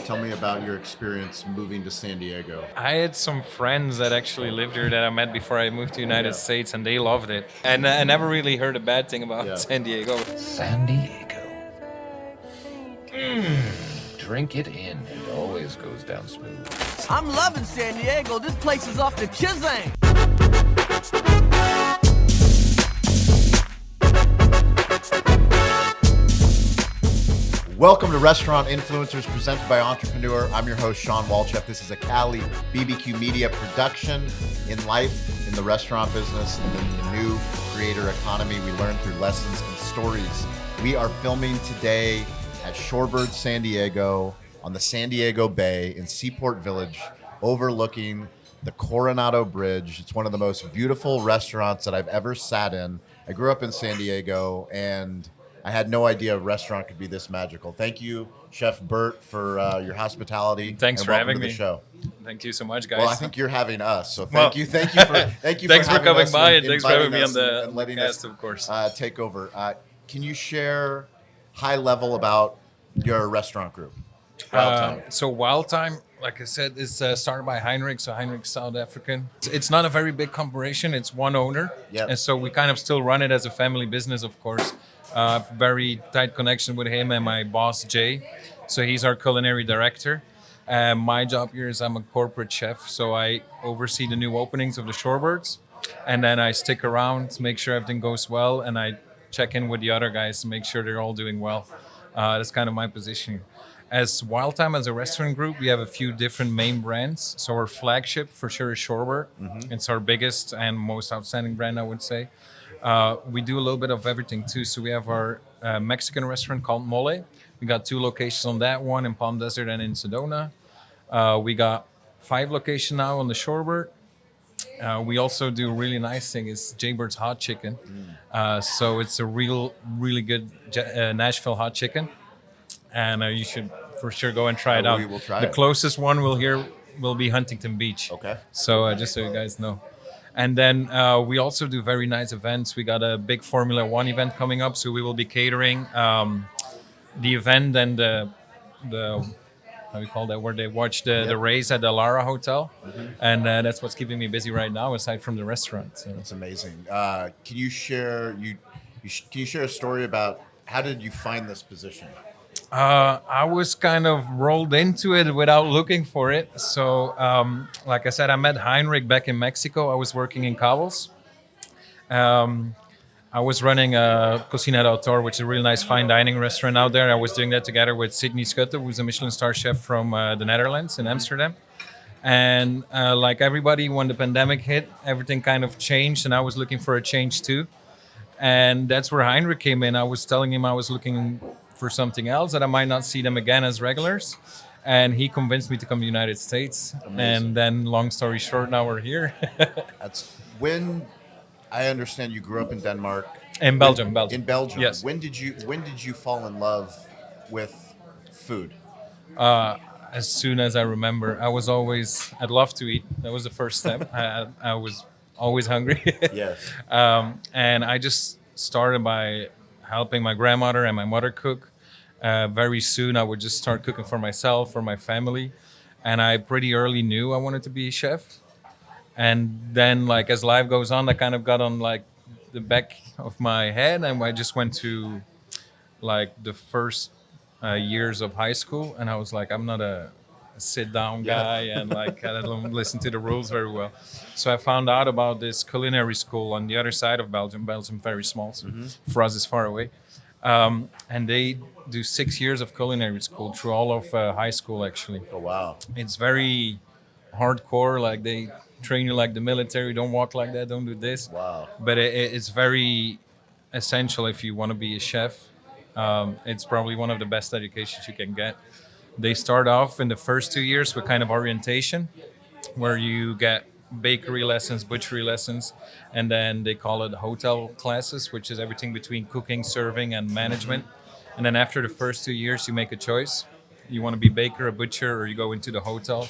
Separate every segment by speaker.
Speaker 1: Tell me about your experience moving to San Diego.
Speaker 2: I had some friends that actually lived here that I met before I moved to the United
Speaker 1: Yeah.
Speaker 2: States, and they loved it. And I never really heard a bad thing about
Speaker 1: Yeah.
Speaker 2: San Diego.
Speaker 3: San Diego. Drink it in. It always goes down smooth.
Speaker 4: I'm loving San Diego. This place is off the Kizang.
Speaker 1: Welcome to Restaurant Influencers presented by Entrepreneur. I'm your host, Sean Walchef. This is a Cali BBQ Media production. In life, in the restaurant business, and in the new creator economy, we learn through lessons and stories. We are filming today at Shorebird, San Diego, on the San Diego Bay in Seaport Village, overlooking the Coronado Bridge. It's one of the most beautiful restaurants that I've ever sat in. I grew up in San Diego, and I had no idea a restaurant could be this magical. Thank you, Chef Bert, for your hospitality.
Speaker 2: Thanks
Speaker 1: and
Speaker 2: for
Speaker 1: welcome
Speaker 2: having
Speaker 1: to the
Speaker 2: me.
Speaker 1: show.
Speaker 2: Thank you so much, guys.
Speaker 1: Well, I think you're having us, so
Speaker 2: Well,
Speaker 1: thank you for
Speaker 2: thanks for
Speaker 1: having
Speaker 2: coming
Speaker 1: us
Speaker 2: by, and thanks for having
Speaker 1: inviting
Speaker 2: me
Speaker 1: us
Speaker 2: on the
Speaker 1: and letting
Speaker 2: cast,
Speaker 1: us
Speaker 2: of course.
Speaker 1: take over. Can you share high level about your restaurant group?
Speaker 2: So Wild Thyme, like I said, is started by Heinrich. So Heinrich's South African. It's not a very big corporation. It's one owner.
Speaker 1: Yep.
Speaker 2: And so we kind of still run it as a family business, of course. Very tight connection with him and my boss, Jay. So he's our culinary director. My job here is I'm a corporate chef. So I oversee the new openings of the Shorebirds. And then I stick around to make sure everything goes well. And I check in with the other guys to make sure they're all doing well. That's kind of my position. As Wild Thyme, as a restaurant group, we have a few different main brands. So our flagship for sure is Shorebird. Mm-hmm. It's our biggest and most outstanding brand, I would say. We do a little bit of everything too. So we have our Mexican restaurant called Mole. We got 2 locations on that one in Palm Desert and in Sedona. We got 5 locations now on the Shorebird. We also do a really nice thing is Jaybird's hot chicken. So it's a really good Nashville hot chicken. And you should for sure go and try it out.
Speaker 1: We will try
Speaker 2: the
Speaker 1: it.
Speaker 2: closest one will be Huntington Beach.
Speaker 1: Okay.
Speaker 2: So just so you guys know. And then we also do very nice events. We got a big Formula One event coming up, so we will be catering the event and the how do you call that, where they watch the race at the Lara Hotel. Mm-hmm. And that's what's keeping me busy right now, aside from the restaurant. So.
Speaker 1: That's amazing. Can you share a story about how did you find this position?
Speaker 2: I was kind of rolled into it without looking for it. So, like I said, I met Heinrich back in Mexico. I was working in Cabos. I was running a Cocina del Autor, which is a really nice fine dining restaurant out there. I was doing that together with Sydney Schutte, who's a Michelin star chef from the Netherlands in Amsterdam. And like everybody, when the pandemic hit, everything kind of changed, and I was looking for a change too. And that's where Heinrich came in. I was telling him I was looking for something else, that I might not see them again as regulars. And he convinced me to come to the United States. Amazing. And then, long story short, now we're here.
Speaker 1: That's when I understand you grew up in Denmark.
Speaker 2: In Belgium.
Speaker 1: In Belgium.
Speaker 2: Yes.
Speaker 1: When did you fall in love with food?
Speaker 2: As soon as I remember, I'd love to eat. That was the first step. I was always hungry.
Speaker 1: Yes.
Speaker 2: And I just started by helping my grandmother and my mother cook. Very soon, I would just start cooking for myself, for my family. And I pretty early knew I wanted to be a chef. And then, like, as life goes on, I kind of got on, like, the back of my head. And I just went to, like, the first years of high school. And I was like, I'm not a sit-down guy. And, like, I don't listen to the rules very well. So I found out about this culinary school on the other side of Belgium. Belgium, very small. So for us, it's far away. And they do 6 years of culinary school through all of high school, actually.
Speaker 1: Oh, wow.
Speaker 2: It's very hardcore. Like, they train you like the military. Don't walk like that. Don't do this.
Speaker 1: Wow.
Speaker 2: But it's very essential if you want to be a chef. It's probably one of the best educations you can get. They start off in the first 2 years with kind of orientation, where you get bakery lessons, butchery lessons, and then they call it hotel classes, which is everything between cooking, serving, and management. And then after the first 2 years, you make a choice. You want to be baker, a butcher, or you go into the hotel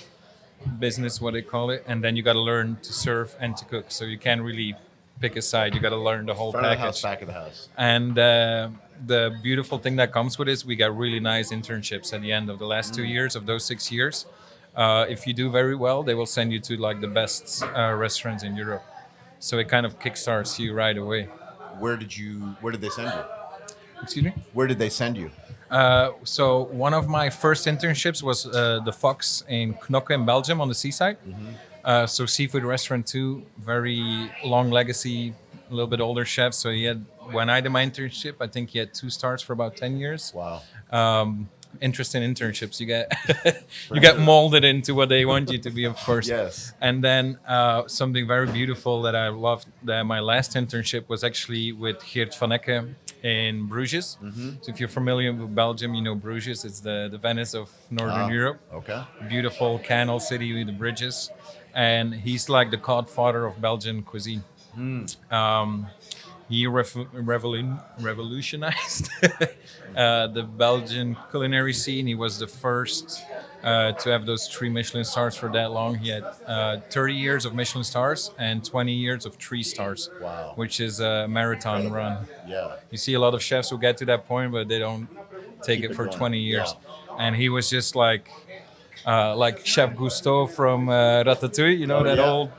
Speaker 2: business, what they call it, and then you got to learn to serve and to cook. So you can't really pick a side. You got to learn the whole
Speaker 1: Front of the
Speaker 2: package.
Speaker 1: house, back of the house.
Speaker 2: And the beautiful thing that comes with is we got really nice internships at the end of the last 2 years of those 6 years. If you do very well, they will send you to like the best restaurants in Europe. So it kind of kickstarts you right away.
Speaker 1: Where did they send you?
Speaker 2: Excuse me?
Speaker 1: Where did they send you?
Speaker 2: So one of my first internships was the Fox in Knokke in Belgium on the seaside. So seafood restaurant too, very long legacy, a little bit older chef. So when I did my internship, I think he had 2 stars for about 10 years.
Speaker 1: Wow.
Speaker 2: Interesting internships. You get molded into what they want you to be, of course.
Speaker 1: Yes.
Speaker 2: And then something very beautiful that I loved, that my last internship was actually with Geert van Ecke in Bruges. So if you're familiar with Belgium, you know Bruges. It's the Venice of Northern Europe.
Speaker 1: Okay.
Speaker 2: Beautiful canal city with the bridges. And he's like the godfather of Belgian cuisine. He revolutionized the Belgian culinary scene. He was the first to have those 3 Michelin stars for that long. He had 30 years of Michelin stars and 20 years of 3 stars,
Speaker 1: Wow.
Speaker 2: which is a marathon run.
Speaker 1: Yeah.
Speaker 2: You see a lot of chefs who get to that point, but they don't take
Speaker 1: Keep
Speaker 2: it for
Speaker 1: going.
Speaker 2: 20 years.
Speaker 1: Yeah.
Speaker 2: And he was just like Chef Gusteau from Ratatouille, you know, that
Speaker 1: yeah.
Speaker 2: old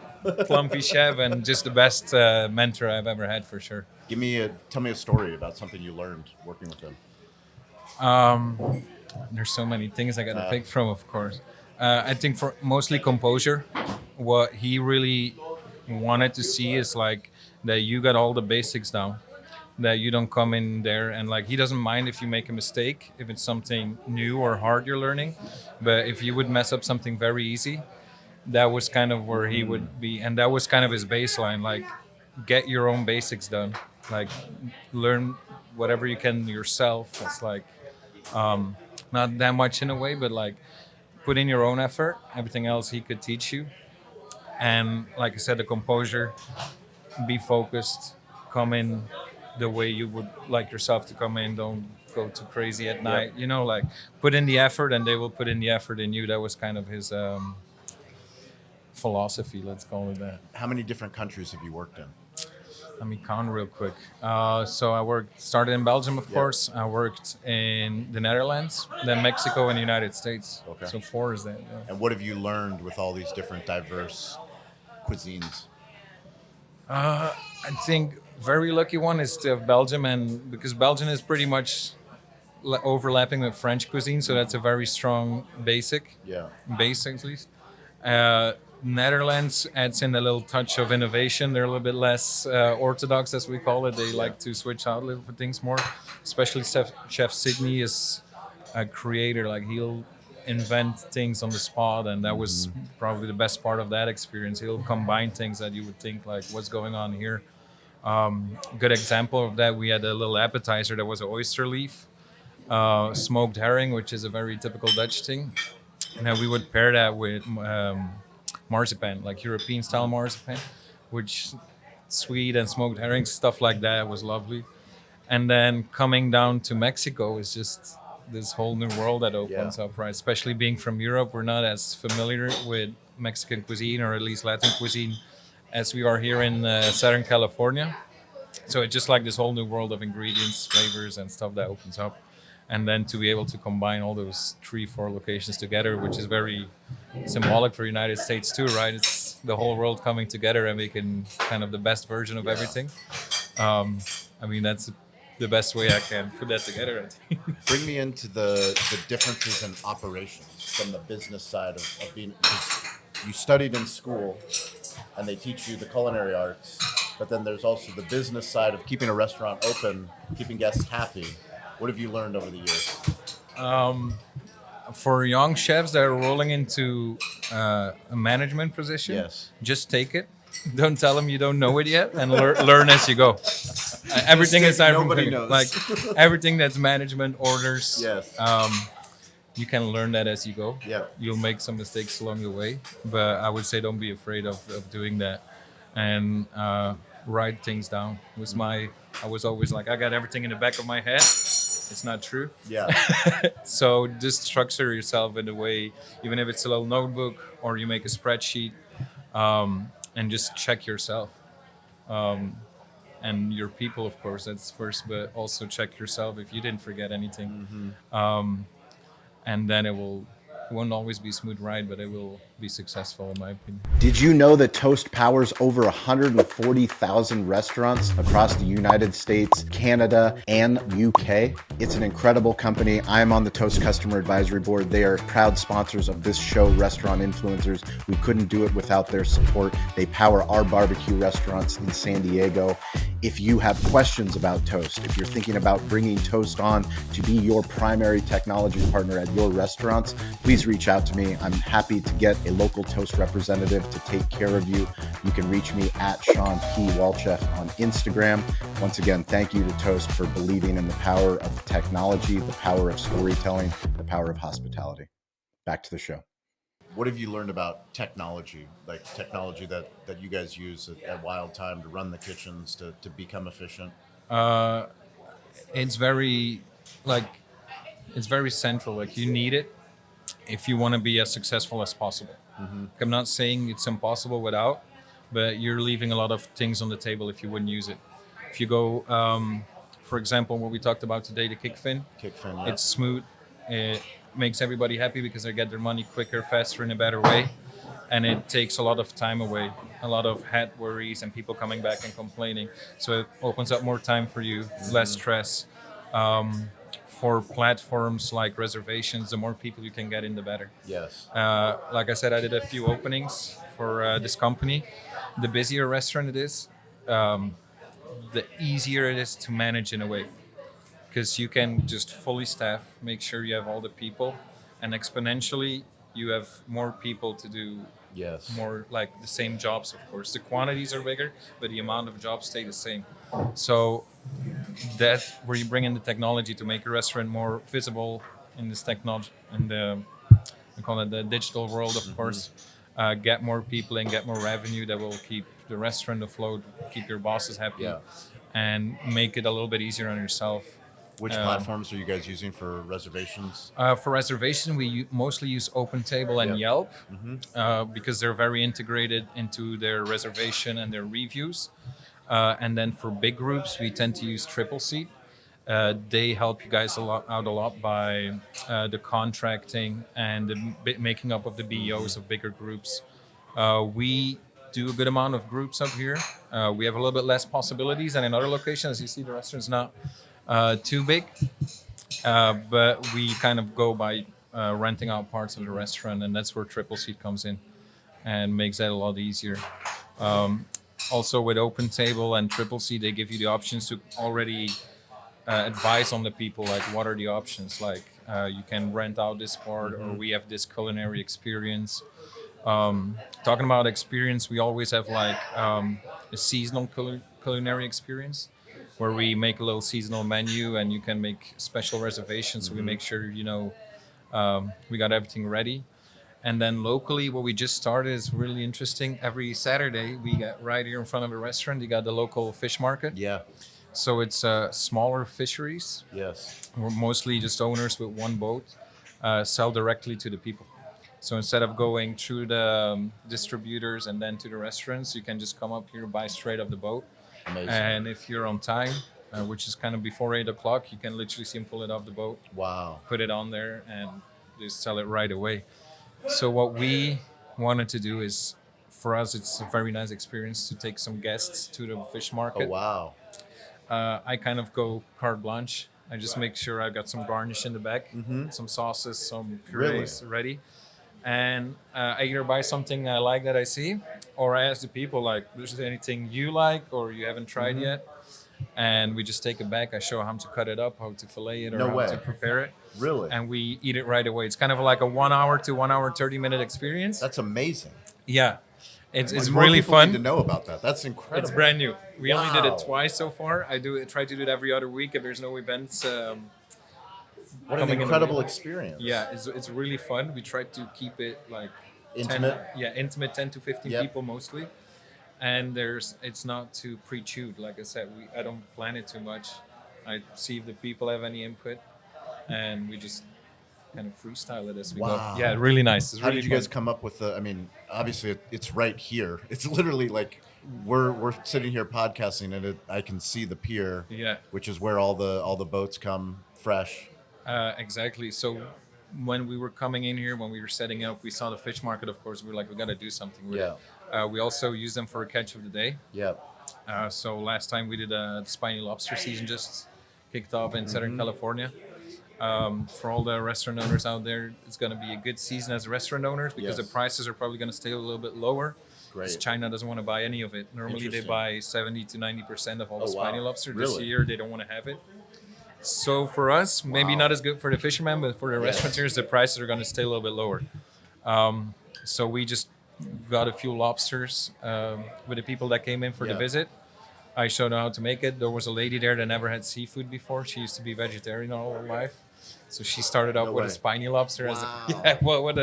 Speaker 2: clumpy chef, and just the best mentor I've ever had for sure.
Speaker 1: Tell me a story about something you learned working with him.
Speaker 2: There's so many things I got to pick from, of course. I think for mostly composure, what he really wanted to see is like that you got all the basics down, that you don't come in there and like he doesn't mind if you make a mistake, if it's something new or hard you're learning, but if you would mess up something very easy, that was kind of where he would be, and that was kind of his baseline. Like, get your own basics done, like learn whatever you can yourself. It's like not that much in a way, but like put in your own effort. Everything else he could teach you. And like I said, the composure, be focused, come in the way you would like yourself to come in. Don't go too crazy at night. You know, like put in the effort and they will put in the effort in you. That was kind of his philosophy, let's call it that.
Speaker 1: How many different countries have you worked in?
Speaker 2: Let me count real quick. So I started in Belgium, of course. I worked in the Netherlands, then Mexico and the United States.
Speaker 1: Okay.
Speaker 2: So 4 is that. Yeah.
Speaker 1: And what have you learned with all these different diverse cuisines?
Speaker 2: I think very lucky one is to have Belgium, and because Belgium is pretty much overlapping with French cuisine, so that's a very strong base at least. Netherlands adds in a little touch of innovation. They're a little bit less orthodox, as we call it. They like to switch out a little bit things more. Especially Chef Sydney is a creator. Like he'll invent things on the spot, and that was probably the best part of that experience. He'll combine things that you would think like, what's going on here? Good example of that, we had a little appetizer that was an oyster leaf, smoked herring, which is a very typical Dutch thing. And then we would pair that with marzipan, like European style marzipan, which sweet and smoked herring, stuff like that was lovely. And then coming down to Mexico is just this whole new world that opens up, right? Especially being from Europe, we're not as familiar with Mexican cuisine, or at least Latin cuisine, as we are here in Southern California. So it's just like this whole new world of ingredients, flavors, and stuff that opens up. And then to be able to combine all those 3-4 locations together, which is very symbolic for the United States too, right? It's the whole world coming together and making kind of the best version of everything. I mean, that's the best way I can put that together, I think.
Speaker 1: Bring me into the differences in operations from the business side of being, because you studied in school and they teach you the culinary arts, but then there's also the business side of keeping a restaurant open, keeping guests happy. What have you learned over the years?
Speaker 2: For young chefs that are rolling into a management position, just take it. Don't tell them you don't know it yet, and learn as you go. Everything is
Speaker 1: nobody knows.
Speaker 2: Like everything that's management orders.
Speaker 1: Yes.
Speaker 2: You can learn that as you go.
Speaker 1: Yeah.
Speaker 2: You'll make some mistakes along the way, but I would say don't be afraid of doing that, and write things down. I was always like, I got everything in the back of my head. It's not true.
Speaker 1: Yeah.
Speaker 2: So just structure yourself in a way, even if it's a little notebook or you make a spreadsheet, and just check yourself. and your people, of course, that's first, but also check yourself if you didn't forget anything. And then it won't always be a smooth ride, but it will be successful in my opinion.
Speaker 1: Did you know that Toast powers over 140,000 restaurants across the United States, Canada, and UK? It's an incredible company. I am on the Toast Customer Advisory Board. They are proud sponsors of this show, Restaurant Influencers. We couldn't do it without their support. They power our barbecue restaurants in San Diego. If you have questions about Toast, if you're thinking about bringing Toast on to be your primary technology partner at your restaurants, please reach out to me. I'm happy to get a local Toast representative to take care of you. You can reach me at Sean P. Walchef on Instagram. Once again, thank you to Toast for believing in the power of technology, the power of storytelling, the power of hospitality. Back to the show. What have you learned about technology, like technology that you guys use at Wild Thyme to run the kitchens, to become efficient?
Speaker 2: It's very central. Like, you need it if you want to be as successful as possible. I'm not saying it's impossible without, but you're leaving a lot of things on the table if you wouldn't use it. If you go, for example, what we talked about today, the Kickfin.
Speaker 1: Yeah.
Speaker 2: It's smooth. It makes everybody happy because they get their money quicker, faster, in a better way. And it takes a lot of time away, a lot of head worries and people coming back and complaining. So it opens up more time for you, less stress. For platforms like reservations, the more people you can get in, the better.
Speaker 1: Yes.
Speaker 2: Like I said, I did a few openings for this company. The busier restaurant it is, the easier it is to manage in a way. Because you can just fully staff, make sure you have all the people, and exponentially you have more people to do more, like the same jobs, of course. The quantities are bigger, but the amount of jobs stay the same. So that's where you bring in the technology to make a restaurant more visible in this technology, and we call it the digital world, of course. Get more people and get more revenue that will keep the restaurant afloat, keep your bosses happy, and make it a little bit easier on yourself.
Speaker 1: Which platforms are you guys using for reservations?
Speaker 2: For reservation, we mostly use OpenTable and Yelp because they're very integrated into their reservation and their reviews. And then for big groups, we tend to use Triple Seat. They help you guys out a lot by the contracting and the making up of the BEOs of bigger groups. We do a good amount of groups up here. We have a little bit less possibilities than in other locations. As you see, the restaurant's not too big, but we kind of go by renting out parts of the restaurant, and that's where Triple Seat comes in and makes that a lot easier. Also with OpenTable and Triple Seat, they give you the options to already advise on the people, like what are the options, like you can rent out this part, or we have this culinary experience. Talking about experience, we always have like a seasonal culinary experience where we make a little seasonal menu and you can make special reservations. So we make sure, we got everything ready. And then locally, what we just started is really interesting. Every Saturday, we got right here in front of the restaurant, you got the local fish market.
Speaker 1: Yeah.
Speaker 2: So it's smaller fisheries.
Speaker 1: Yes.
Speaker 2: We're mostly just owners with one boat, sell directly to the people. So instead of going through the distributors and then to the restaurants, you can just come up here, buy straight off the boat.
Speaker 1: Amazing.
Speaker 2: And if you're on time, which is kind of before 8 o'clock, you can literally see them pull it off the boat.
Speaker 1: Wow.
Speaker 2: Put it on there and just sell it right away. So what we wanted to do is, for us, it's a very nice experience to take some guests to the fish market.
Speaker 1: Oh, wow.
Speaker 2: I kind of go carte blanche. I just make sure I've got some garnish in the back, some sauces, some purees ready. And I either buy something I like that I see, or I ask the people, like, is there anything you like or you haven't tried yet? And we just take it back. I show how to cut it up, how to fillet it, or how to prepare it.
Speaker 1: Really?
Speaker 2: And we eat it right away. It's kind of like a 1 hour to 1 hour, 30-minute experience.
Speaker 1: That's amazing.
Speaker 2: Yeah. It's
Speaker 1: more
Speaker 2: really
Speaker 1: people
Speaker 2: fun.
Speaker 1: Need to know about that. That's incredible.
Speaker 2: It's brand new. We only did it twice so far. I try to do it every other week if there's no events.
Speaker 1: What an incredible experience.
Speaker 2: Yeah, it's really fun. We try to keep it like
Speaker 1: intimate.
Speaker 2: 10 to 15 people mostly. And it's not too pre-chewed. Like I said, I don't plan it too much. I see if the people have any input, and we just kind of freestyle it as we go. Yeah, really nice. It's
Speaker 1: How
Speaker 2: really
Speaker 1: did you guys come up with the? I mean, obviously it's right here. It's literally like we're sitting here podcasting, and I can see the pier,
Speaker 2: Yeah.
Speaker 1: which is where all the boats come fresh.
Speaker 2: Exactly. So when we were coming in here, when we were setting up, we saw the fish market. Of course, we were like, we got to do something with it. We also use them for a catch of the day.
Speaker 1: Yeah.
Speaker 2: So last time we did the spiny lobster season just kicked off in Southern California. For all the restaurant owners out there, it's going to be a good season as restaurant owners because the prices are probably going to stay a little bit lower. Because China doesn't want to buy any of it. Normally they buy 70 to 90% of all the spiny lobster. This year they don't want to have it. So for us, maybe not as good for the fishermen, but for the restaurateurs, the prices are going to stay a little bit lower. So we just got a few lobsters with the people that came in for the visit. I showed them how to make it. There was a lady there that never had seafood before. She used to be vegetarian all her life. So she started out with a spiny lobster. What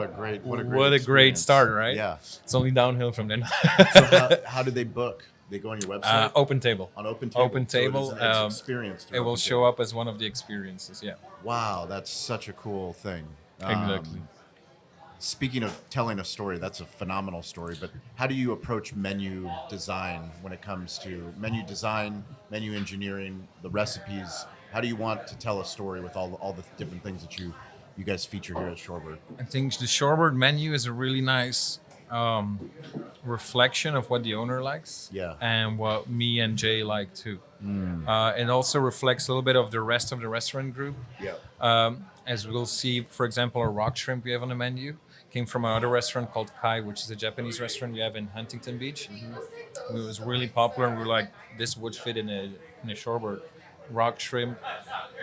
Speaker 2: a great start, right?
Speaker 1: Yeah.
Speaker 2: It's only downhill from then.
Speaker 1: So how do they book? They go on your website?
Speaker 2: Open Table.
Speaker 1: On Open Table.
Speaker 2: Open Table.
Speaker 1: So it is experience.
Speaker 2: It will show up as one of the experiences, yeah.
Speaker 1: Wow, that's such a cool thing.
Speaker 2: Exactly.
Speaker 1: Speaking of telling a story, that's a phenomenal story, but how do you approach menu design when it comes to menu design, menu engineering, the recipes? How do you want to tell a story with all the different things that you guys feature here at Shorebird?
Speaker 2: I think the Shorebird menu is a really nice reflection of what the owner likes and what me and Jay like too. It also reflects a little bit of the rest of the restaurant group. As we'll see, for example, our rock shrimp we have on the menu came from another restaurant called Kai, which is a Japanese restaurant we have in Huntington Beach. It was really popular, and we were like, this would fit in a Shorebird. Rock shrimp,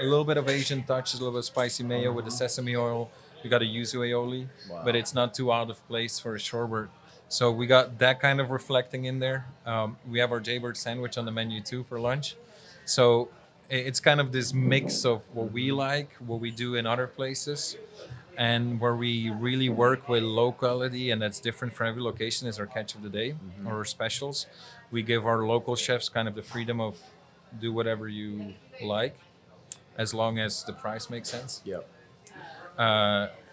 Speaker 2: a little bit of Asian touches, a little bit of spicy mayo with the sesame oil. We got a yuzu aioli, but it's not too out of place for a Shorebird. So we got that kind of reflecting in there. We have our Jaybird sandwich on the menu too for lunch. So it's kind of this mix of what we like, what we do in other places, and where we really work with locality, and that's different for every location, is our catch of the day or our specials. We give our local chefs kind of the freedom of do whatever you like, as long as the price makes sense.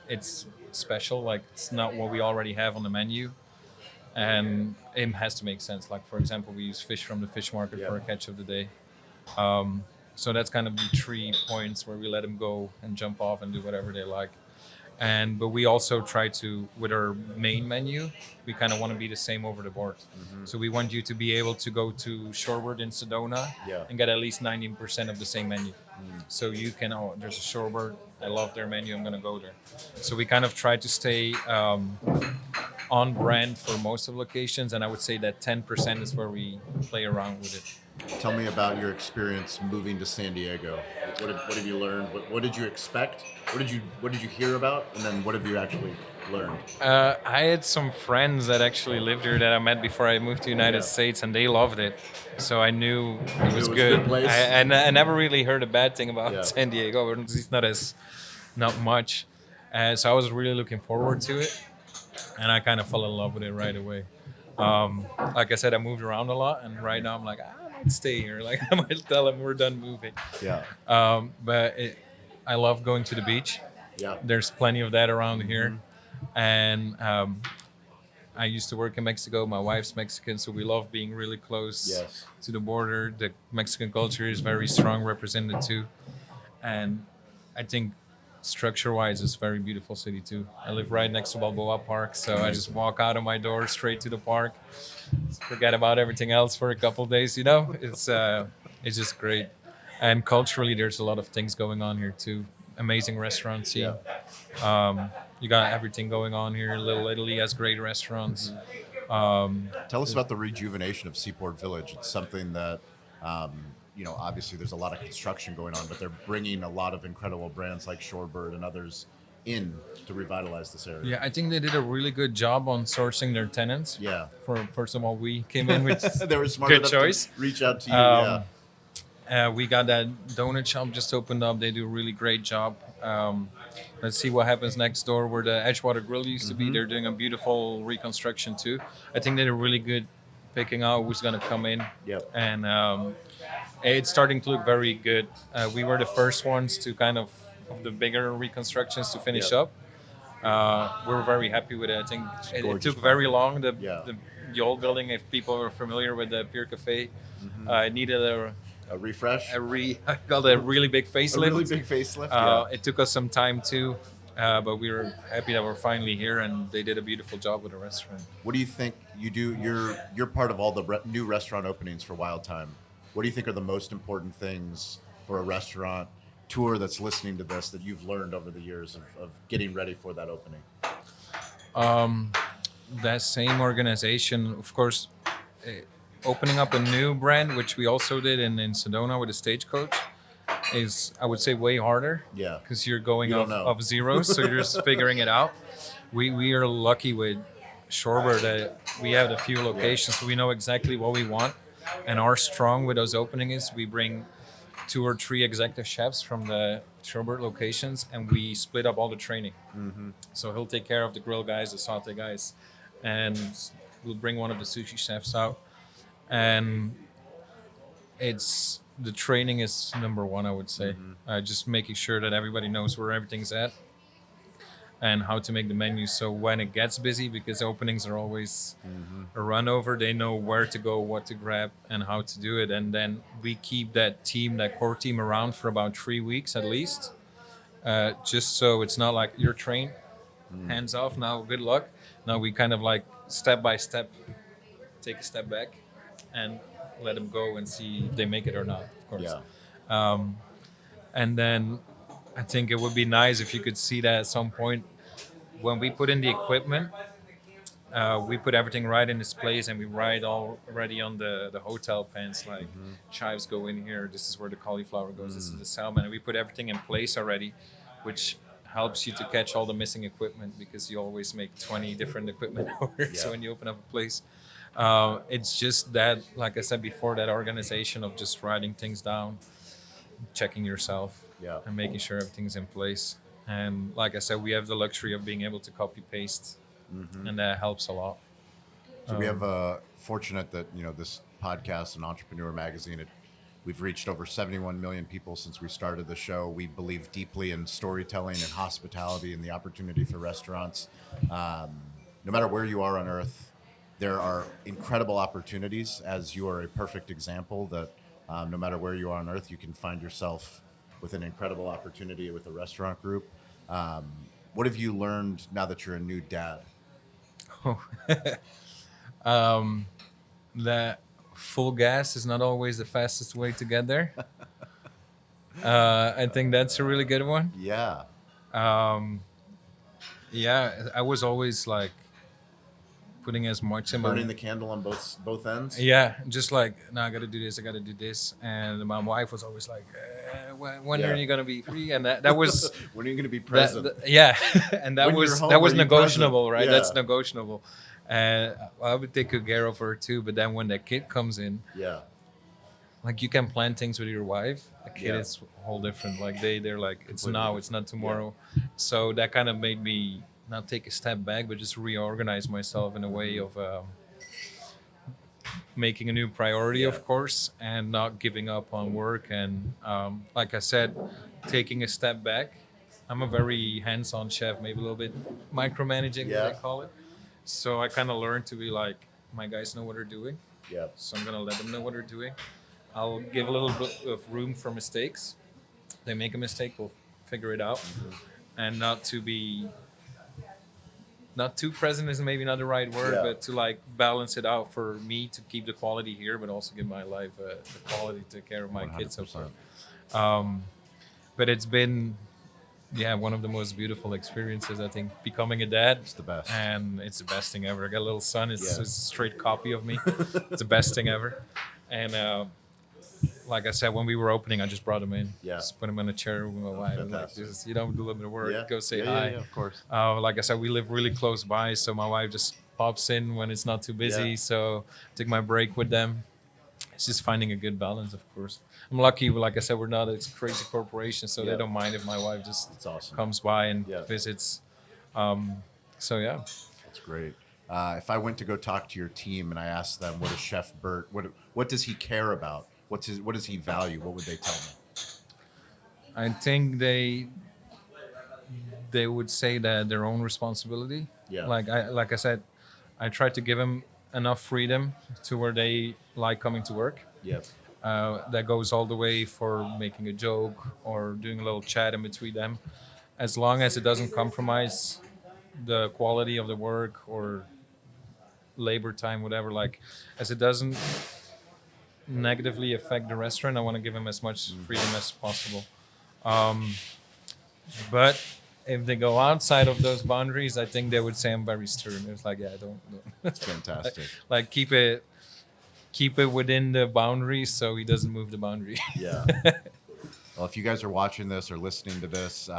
Speaker 2: It's special, like it's not what we already have on the menu, and it has to make sense. Like, for example, we use fish from the fish market for a catch of the day. So that's kind of the 3 points where we let them go and jump off and do whatever they like. But we also try to, with our main menu, we kind of want to be the same over the board. So we want you to be able to go to Shorebird in Sedona and get at least 90% of the same menu. So you can, there's a Shorebird, I love their menu, I'm going to go there. So we kind of try to stay on brand for most of the locations, and I would say that 10% is where we play around with it.
Speaker 1: Tell me about your experience moving to San Diego. What have you learned? What did you expect? What did you hear about? And then what have you actually learned?
Speaker 2: I had some friends that actually lived here that I met before I moved to the United States, and they loved it. So I knew it was good.
Speaker 1: A good place.
Speaker 2: I never really heard a bad thing about San Diego, or at least not much. So I was really looking forward to it, and I kind of fell in love with it right away. Like I said, I moved around a lot, and right now I'm like, I might stay here. Like, I might tell them we're done moving. But I love going to the beach. There's plenty of that around here. And I used to work in Mexico. My wife's Mexican, so we love being really close to the border. The Mexican culture is very strong represented too. And I think structure-wise, it's a very beautiful city too. I live right next to Balboa Park, so I just walk out of my door straight to the park. Forget about everything else for a couple of days, you know? It's just great. And culturally, there's a lot of things going on here too. Amazing restaurant scene. You got everything going on here. Little Italy has great restaurants.
Speaker 1: Tell us about the rejuvenation of Seaport Village. It's something that, obviously there's a lot of construction going on, but they're bringing a lot of incredible brands like Shorebird and others in to revitalize this area.
Speaker 2: Yeah, I think they did a really good job on sourcing their tenants.
Speaker 1: Yeah.
Speaker 2: First of all, we came in with
Speaker 1: they were smart
Speaker 2: good
Speaker 1: enough
Speaker 2: choice.
Speaker 1: To reach out to you.
Speaker 2: We got that donut shop just opened up. They do a really great job. Let's see what happens next door where the Edgewater Grill used to be. They're doing a beautiful reconstruction too. I think they did really good picking out who's going to come in. And it's starting to look very good. We were the first ones to kind of the bigger reconstructions to finish up. We're very happy with it. I think it took very long. The the old building. If people are familiar with the Pier Cafe, it needed
Speaker 1: A refresh.
Speaker 2: I called it a really big facelift.
Speaker 1: A really big facelift. Yeah.
Speaker 2: It took us some time too, but we were happy that we're finally here, and they did a beautiful job with the restaurant.
Speaker 1: What do you think you do? You're part of all the new restaurant openings for Wild Thyme. What do you think are the most important things for a restaurant tour that's listening to this that you've learned over the years of getting ready for that opening?
Speaker 2: That same organization, of course, opening up a new brand, which we also did in Sedona with the Stagecoach, is, I would say, way harder.
Speaker 1: Yeah.
Speaker 2: Because you're going
Speaker 1: You don't
Speaker 2: off
Speaker 1: know.
Speaker 2: zeros, so you're just figuring it out. We are lucky with Shorebird that we have a few locations, so we know exactly what we want. And our strong with those openings is we bring 2 or 3 executive chefs from the Shorebird locations, and we split up all the training. So he'll take care of the grill guys, the saute guys, and we'll bring one of the sushi chefs out. And the training is number one, I would say. Just making sure that everybody knows where everything's at and how to make the menu. So when it gets busy, because openings are always a run over, they know where to go, what to grab, and how to do it. And then we keep that core team around for about 3 weeks at least, just so it's not like you're trained, hands off, now good luck. Now we kind of like step by step, take a step back and let them go and see if they make it or not, of course.
Speaker 1: Yeah.
Speaker 2: And then I think it would be nice if you could see that at some point when we put in the equipment, we put everything right in its place, and we write already on the hotel pans, like chives go in here, this is where the cauliflower goes, this is the salmon, and we put everything in place already, which helps you to catch all the missing equipment, because you always make 20 different equipment orders when you open up a place. It's just that, like I said before, that organization of just writing things down, checking yourself, and making sure everything's in place. And like I said, we have the luxury of being able to copy paste, and that helps a lot.
Speaker 1: So we have fortunate that this podcast and Entrepreneur Magazine, we've reached over 71 million people since we started the show. We believe deeply in storytelling and hospitality and the opportunity for restaurants. No matter where you are on earth, there are incredible opportunities, as you are a perfect example that no matter where you are on earth, you can find yourself with an incredible opportunity with a restaurant group. What have you learned now that you're a new dad?
Speaker 2: That full gas is not always the fastest way to get there. I think that's a really good one.
Speaker 1: Yeah.
Speaker 2: Yeah, I was always like putting as much in
Speaker 1: Burning the candle on both ends?
Speaker 2: Yeah, just like, no, I got to do this, I got to do this. And my wife was always like, when are you going to be free? And that was...
Speaker 1: When are you going to be present?
Speaker 2: Yeah, and that
Speaker 1: When
Speaker 2: was
Speaker 1: you're home, are you
Speaker 2: negotiable,
Speaker 1: present?
Speaker 2: right?
Speaker 1: Yeah.
Speaker 2: That's negotiable. And I would take good care of her too. But then when the kid comes in, like you can plan things with your wife. The kid is a whole different. Like they're like, it's now, it's not tomorrow. So that kind of made me not take a step back, but just reorganize myself in a way of making a new priority, of course, and not giving up on work. And like I said, taking a step back. I'm a very hands-on chef, maybe a little bit micromanaging, what I call it. So I kind of learned to be like, my guys know what they're doing. So I'm going to let them know what they're doing. I'll give a little bit of room for mistakes. They make a mistake, we'll figure it out. And not too present is maybe not the right word, but to like balance it out for me to keep the quality here, but also give my life the quality to take care of my 100%. Kids so far. But it's been, one of the most beautiful experiences, I think, becoming a dad.
Speaker 1: It's the best. And
Speaker 2: it's the best thing ever. I got a little son. It's a straight copy of me. It's the best thing ever. And like I said, when we were opening, I just brought him in. Just put him in a chair with my wife. And like, do a little bit of work. Go say hi.
Speaker 1: Yeah, of course.
Speaker 2: Like I said, we live really close by, so my wife just pops in when it's not too busy. So take my break with them. It's just finding a good balance, of course. I'm lucky, like I said, we're not a crazy corporation, so they don't mind if my wife just comes by and visits. So
Speaker 1: that's great. If I went to go talk to your team and I asked them, what is Chef Bert? What does he care about? What does he value? What would they tell me?
Speaker 2: I think they would say that their own responsibility. Like I said, I try to give them enough freedom to where they like coming to work.
Speaker 1: Yep.
Speaker 2: That goes all the way for making a joke or doing a little chat in between them, as long as it doesn't compromise the quality of the work or labor time, whatever. Like, as it doesn't negatively affect the restaurant, I want to give them as much freedom as possible. But if they go outside of those boundaries, I think they would say I'm very stern. It's like, yeah, don't.
Speaker 1: That's fantastic.
Speaker 2: Like, keep it within the boundaries so he doesn't move the boundary.
Speaker 1: Yeah. Well, if you guys are watching this or listening to this,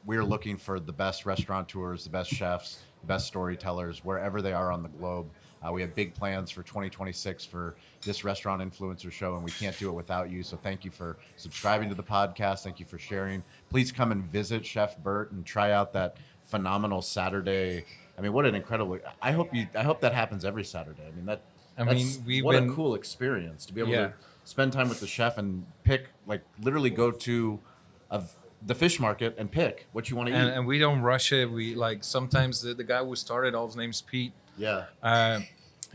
Speaker 1: we're looking for the best restaurateurs, the best chefs, the best storytellers, wherever they are on the globe. We have big plans for 2026 for this Restaurant Influencer Show, and we can't do it without you. So thank you for subscribing to the podcast. Thank you for sharing. Please come and visit Chef Bert and try out that phenomenal Saturday. I mean, what an incredible! I hope that happens every Saturday. I mean, what a cool experience to be able to spend time with the chef and pick, like, literally go to the fish market and pick what you want to eat.
Speaker 2: And we don't rush it. We like sometimes the guy who started all, his name's Pete.
Speaker 1: Yeah.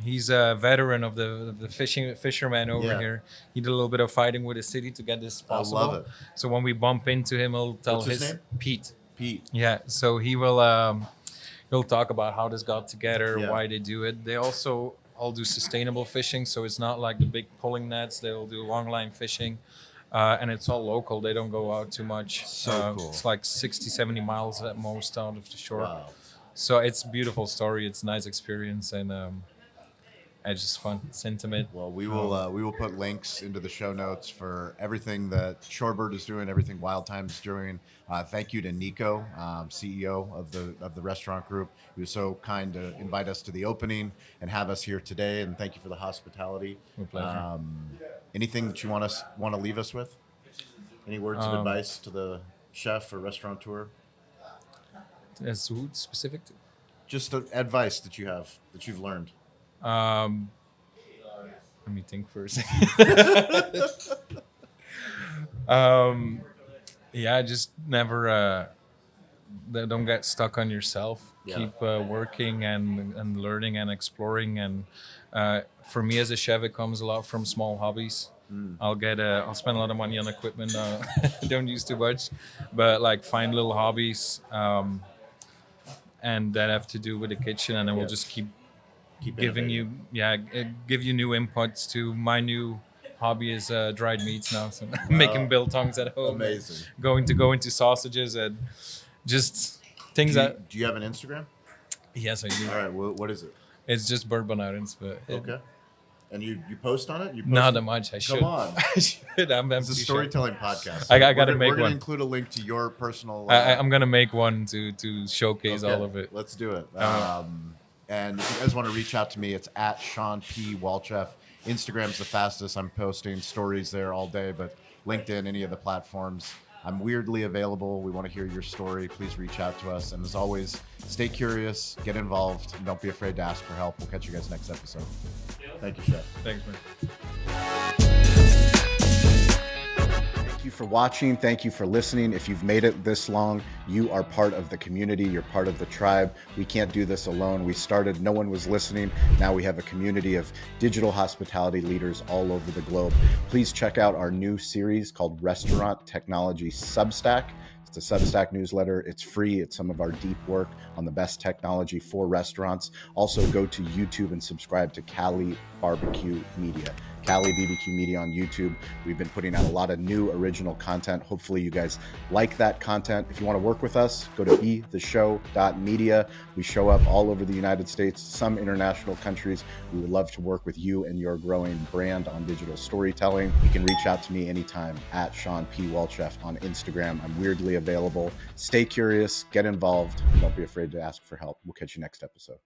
Speaker 2: He's a veteran of the fisherman over here. He did a little bit of fighting with the city to get this possible.
Speaker 1: I love it.
Speaker 2: So when we bump into him, he'll tell
Speaker 1: What's his name?
Speaker 2: Pete.
Speaker 1: Pete.
Speaker 2: Yeah. So he will he'll talk about how this got together, why they do it. They also all do sustainable fishing, so it's not like the big pulling nets. They'll do long line fishing. And it's all local. They don't go out too much.
Speaker 1: So cool.
Speaker 2: It's like 60, 70 miles at most out of the shore.
Speaker 1: Wow.
Speaker 2: So it's a beautiful story. It's a nice experience, and it's just fun. It's intimate.
Speaker 1: Well, we will put links into the show notes for everything that Shorebird is doing, everything Wild Time is doing. Thank you to Nico, CEO of the restaurant group. He was so kind to invite us to the opening and have us here today. And thank you for the hospitality.
Speaker 2: My pleasure.
Speaker 1: Anything that you want to leave us with? Any words of advice to the chef or restaurateur?
Speaker 2: As who specific?
Speaker 1: Just advice that you've learned.
Speaker 2: Let me think first. Just never. Don't get stuck on yourself.
Speaker 1: Yeah.
Speaker 2: Keep working and learning and exploring. And for me as a chef, it comes a lot from small hobbies. I'll spend a lot of money on equipment. Don't use too much, but like find little hobbies, and that have to do with the kitchen, and then we'll just keep giving give you new inputs to my new hobby is dried meats now. So making biltongs at home.
Speaker 1: Amazing.
Speaker 2: Go into sausages and just things
Speaker 1: Do you have an Instagram?
Speaker 2: Yes, I do.
Speaker 1: All right. Well, what is it?
Speaker 2: It's just Bert Bonnarens, but
Speaker 1: Okay. And you post on it?
Speaker 2: not that much. I should.
Speaker 1: Come on.
Speaker 2: I should. I'm
Speaker 1: It's a storytelling podcast.
Speaker 2: I gotta make
Speaker 1: We're
Speaker 2: one.
Speaker 1: gonna include a link to your personal.
Speaker 2: I'm gonna make one to showcase
Speaker 1: okay,
Speaker 2: all of it.
Speaker 1: Let's do it. And if you guys want to reach out to me, it's at Sean P. Walchef. Instagram's the fastest. I'm posting stories there all day, but LinkedIn, any of the platforms. I'm weirdly available. We want to hear your story. Please reach out to us. And as always, stay curious, get involved, and don't be afraid to ask for help. We'll catch you guys next episode. Thank you, Chef.
Speaker 2: Thanks, man.
Speaker 1: Thank you for watching. Thank you for listening. If you've made it this long, you are part of the community. You're part of the tribe. We can't do this alone. We started, no one was listening. Now we have a community of digital hospitality leaders all over the globe. Please check out our new series called Restaurant Technology Substack. It's a Substack newsletter. It's free. It's some of our deep work on the best technology for restaurants. Also, go to YouTube and subscribe to Cali Barbecue Media. Cali BBQ Media on YouTube. We've been putting out a lot of new original content. Hopefully you guys like that content. If you want to work with us, go to betheshow.media. We show up all over the United States, some international countries. We would love to work with you and your growing brand on digital storytelling. You can reach out to me anytime at Sean P. Walchef on Instagram. I'm weirdly available. Stay curious, get involved, and don't be afraid to ask for help. We'll catch you next episode.